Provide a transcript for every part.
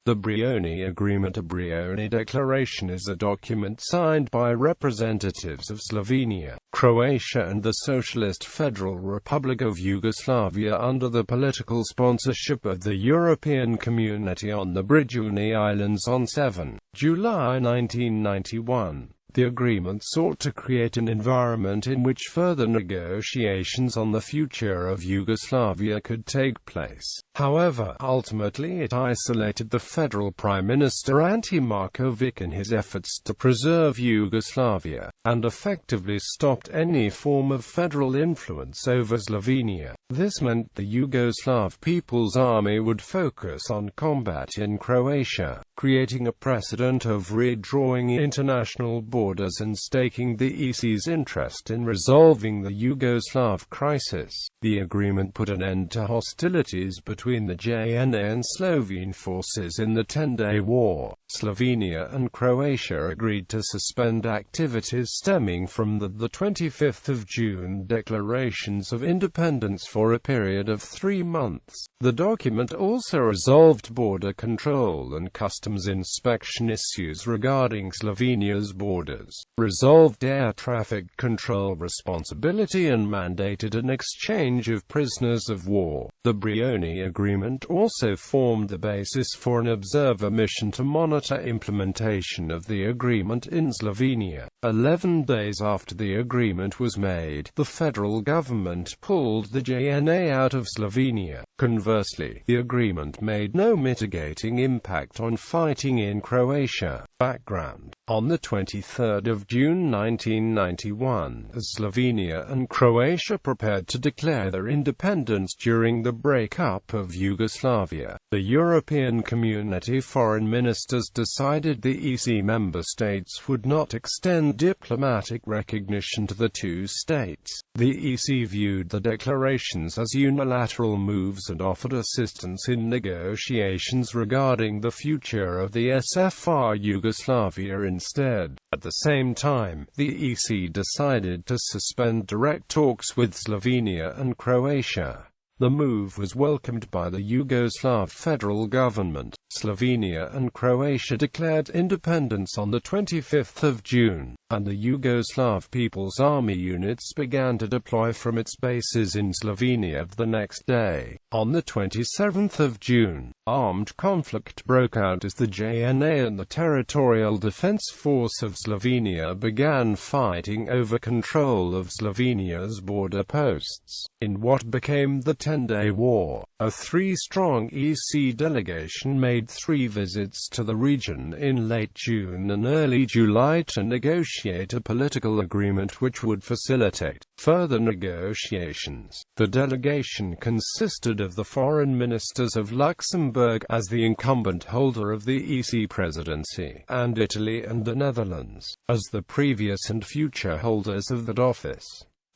The Brioni Agreement. A Brioni Declaration is a document signed by representatives of Slovenia, Croatia and the Socialist Federal Republic of Yugoslavia under the political sponsorship of the European Community on the Brioni Islands on 7 July 1991. The agreement sought to create an environment in which further negotiations on the future of Yugoslavia could take place. However, ultimately it isolated the federal Prime Minister Ante Markovic in his efforts to preserve Yugoslavia, and effectively stopped any form of federal influence over Slovenia. This meant the Yugoslav People's Army would focus on combat in Croatia, creating a precedent of redrawing international borders and staking the EC's interest in resolving the Yugoslav crisis. The agreement put an end to hostilities between the JNA and Slovene forces in the 10-day war. Slovenia and Croatia agreed to suspend activities stemming from the 25th of June declarations of independence for a period of 3 months. The document also resolved border control and customs inspection issues regarding Slovenia's borders, resolved air traffic control responsibility and mandated an exchange of prisoners of war. The Brioni Agreement also formed the basis for an observer mission to monitor implementation of the agreement in Slovenia. 11 days after the agreement was made, the federal government pulled the JNA out of Slovenia. Conversely, the agreement made no mitigating impact on fighting in Croatia. Background: on the 23rd of June 1991, as Slovenia and Croatia prepared to declare their independence during the breakup of Yugoslavia, the European Community foreign ministers decided the EC member states would not extend diplomatic recognition to the two states. The EC viewed the declarations as unilateral moves and offered assistance in negotiations regarding the future of the SFR Yugoslavia instead. At the same time, the EC decided to suspend direct talks with Slovenia and Croatia. The move was welcomed by the Yugoslav federal government. Slovenia and Croatia declared independence on the 25th of June, and the Yugoslav People's Army units began to deploy from its bases in Slovenia the next day. On the 27th of June, armed conflict broke out as the JNA and the Territorial Defense Force of Slovenia began fighting over control of Slovenia's border posts. In what became the 10-day war, a 3-strong EC delegation made 3 visits to the region in late June and early July to negotiate a political agreement which would facilitate further negotiations. The delegation consisted of the foreign ministers of Luxembourg as the incumbent holder of the EC presidency, and Italy and the Netherlands as the previous and future holders of that office.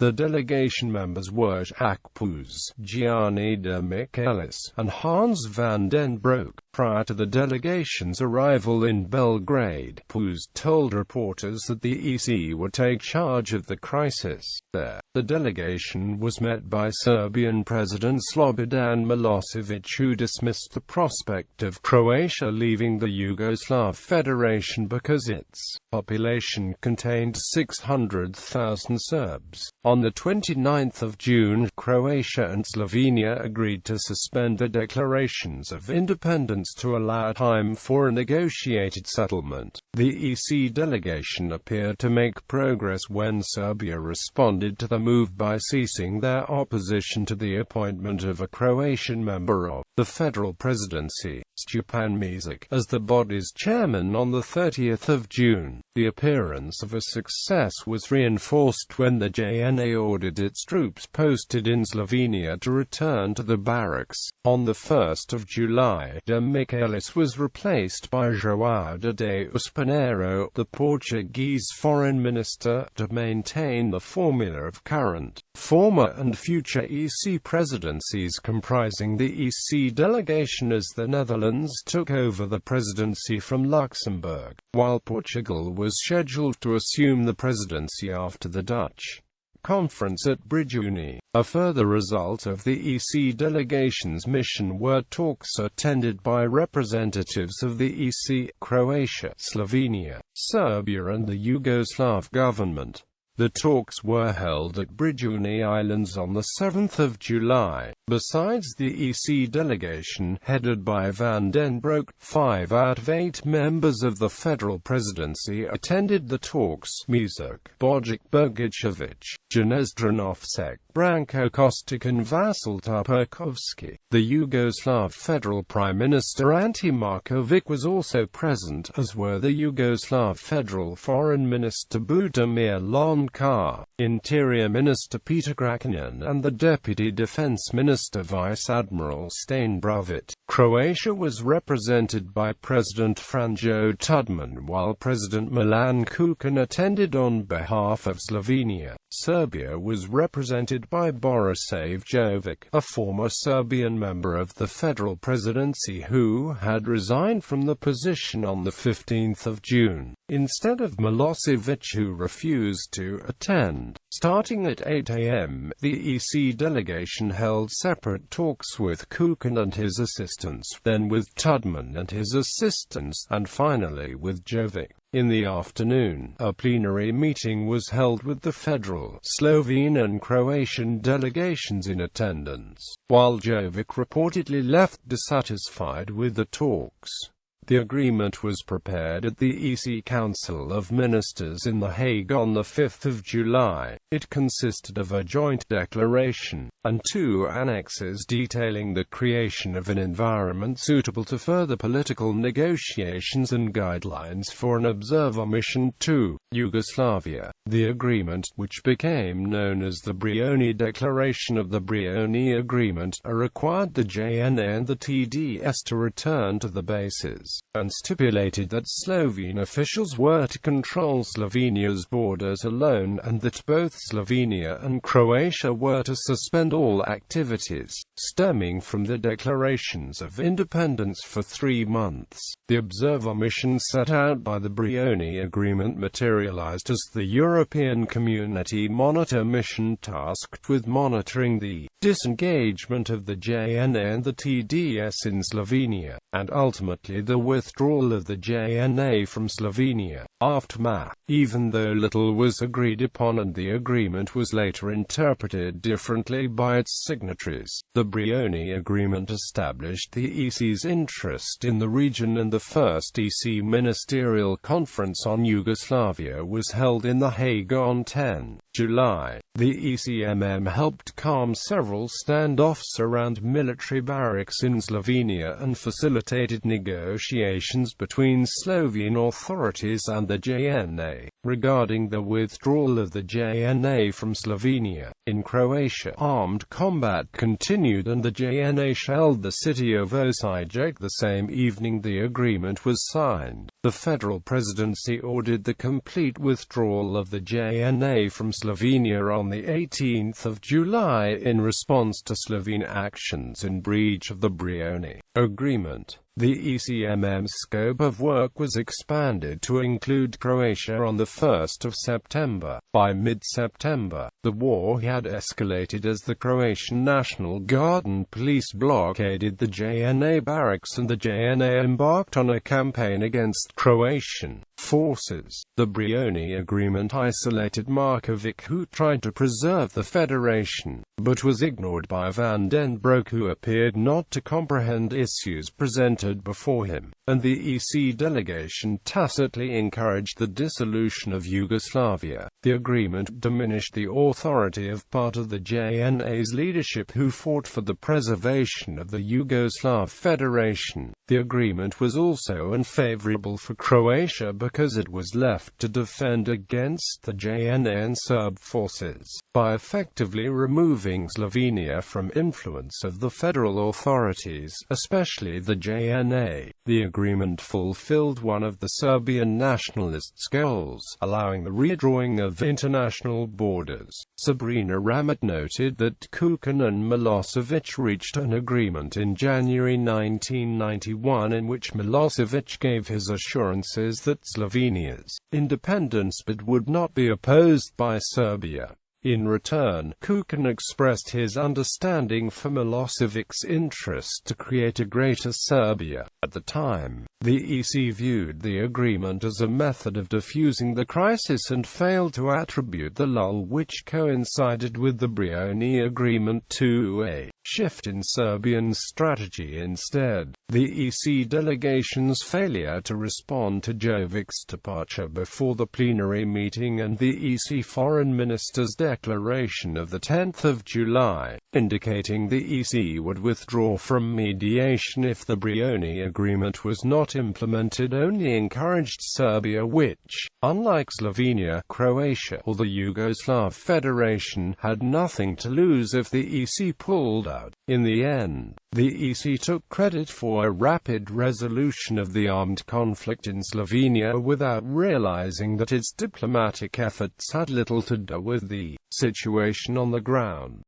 The delegation members were Jacques Pouz, Gianni de Michaelis, and Hans van den Broek. Prior to the delegation's arrival in Belgrade, Pouz told reporters that the EC would take charge of the crisis. There, the delegation was met by Serbian President Slobodan Milosevic, who dismissed the prospect of Croatia leaving the Yugoslav Federation because its population contained 600,000 Serbs. On the 29th of June, Croatia and Slovenia agreed to suspend the declarations of independence to allow time for a negotiated settlement. The EC delegation appeared to make progress when Serbia responded to the move by ceasing their opposition to the appointment of a Croatian member of the federal presidency, Stjepan Mesic, as the body's chairman on the 30th of June. The appearance of a success was reinforced when the JNA ordered its troops posted in Slovenia to return to the barracks. On the 1st of July, de Michaelis was replaced by João de Deus Pinheiro, the Portuguese foreign minister, to maintain the formula of current, former and future EC presidencies comprising the EC delegation as the Netherlands took over the presidency from Luxembourg, while Portugal was scheduled to assume the presidency after the Dutch. conference at Brioni. A further result of the EC delegation's mission were talks attended by representatives of the EC, Croatia, Slovenia, Serbia and the Yugoslav government. The talks were held at Brioni Islands on the 7th of July. Besides the EC delegation, headed by Van den Broek, 5 out of 8 members of the federal presidency attended the talks: Mizek, Bojic Bogicevic, Janez Drnovsek, Branko Kostic and Vasil Tupurkovsky. The Yugoslav Federal Prime Minister Ante Markovic was also present, as were the Yugoslav Federal Foreign Minister Budimir Lončar, Interior Minister Petar Gračanin and the Deputy Defense Minister Vice Admiral Stane Bruvit. Croatia was represented by President Franjo Tudman, while President Milan Kukan attended on behalf of Slovenia. Serbia was represented by Borisav Jovic, a former Serbian member of the federal presidency who had resigned from the position on the 15th of June, instead of Milosevic, who refused to attend. Starting at 8 a.m., the EC delegation held separate talks with Kukan and his assistants, then with Tudman and his assistants, and finally with Jovic. In the afternoon, a plenary meeting was held with the federal, Slovene and Croatian delegations in attendance, while Jovic reportedly left dissatisfied with the talks. The agreement was prepared at the EC Council of Ministers in The Hague on the 5th of July. It consisted of a joint declaration and 2 annexes detailing the creation of an environment suitable to further political negotiations and guidelines for an observer mission to Yugoslavia. The agreement, which became known as the Brioni Declaration of the Brioni Agreement, required the JNA and the TDS to return to the bases, and stipulated that Slovene officials were to control Slovenia's borders alone, and that both Slovenia and Croatia were to suspend all activities stemming from the declarations of independence for 3 months. The observer mission set out by the Brioni Agreement materialized as the European Community Monitor mission tasked with monitoring the disengagement of the JNA and the TDS in Slovenia, and ultimately the withdrawal of the JNA from Slovenia. Aftermath. Even though little was agreed upon and the agreement was later interpreted differently by its signatories, the Brioni Agreement established the EC's interest in the region, and the first EC Ministerial Conference on Yugoslavia was held in The Hague on 10 July. The ECMM helped calm several standoffs around military barracks in Slovenia and facilitated negotiations between Slovene authorities and the JNA regarding the withdrawal of the JNA from Slovenia. In Croatia, armed combat continued and the JNA shelled the city of Osijek the same evening the agreement was signed. The federal presidency ordered the complete withdrawal of the JNA from Slovenia on the 18th of July in response to Slovene actions in breach of the Brioni Agreement. The ECMM's scope of work was expanded to include Croatia on the 1st of September. By mid-September, the war had escalated as the Croatian National Guard and police blockaded the JNA barracks, and the JNA embarked on a campaign against Croatian forces. The Brioni Agreement isolated Markovic, who tried to preserve the federation, but was ignored by Van den Broek, who appeared not to comprehend issues presented before him, and the EC delegation tacitly encouraged the dissolution of Yugoslavia. The agreement diminished the authority of part of the JNA's leadership, who fought for the preservation of the Yugoslav Federation. The agreement was also unfavorable for Croatia because it was left to defend against the JNA and Serb forces. By effectively removing Slovenia from influence of the federal authorities, especially the JNA, the agreement fulfilled one of the Serbian nationalists' goals, allowing the redrawing of international borders. Sabrina Ramat noted that Kukan and Milosevic reached an agreement in January 1991 in which Milosevic gave his assurances that Slovenia's independence bid would not be opposed by Serbia. In return, Kukan expressed his understanding for Milosevic's interest to create a greater Serbia. At the time, the EC viewed the agreement as a method of diffusing the crisis and failed to attribute the lull which coincided with the Brioni Agreement to a shift in Serbian strategy. Instead, the EC delegation's failure to respond to Jovic's departure before the plenary meeting and the EC foreign minister's declaration of 10 July, indicating the EC would withdraw from mediation if the Brioni Agreement was not implemented, only encouraged Serbia, which, unlike Slovenia, Croatia, or the Yugoslav Federation, had nothing to lose if the EC pulled out. In the end, the EC took credit for a rapid resolution of the armed conflict in Slovenia without realizing that its diplomatic efforts had little to do with the situation on the ground.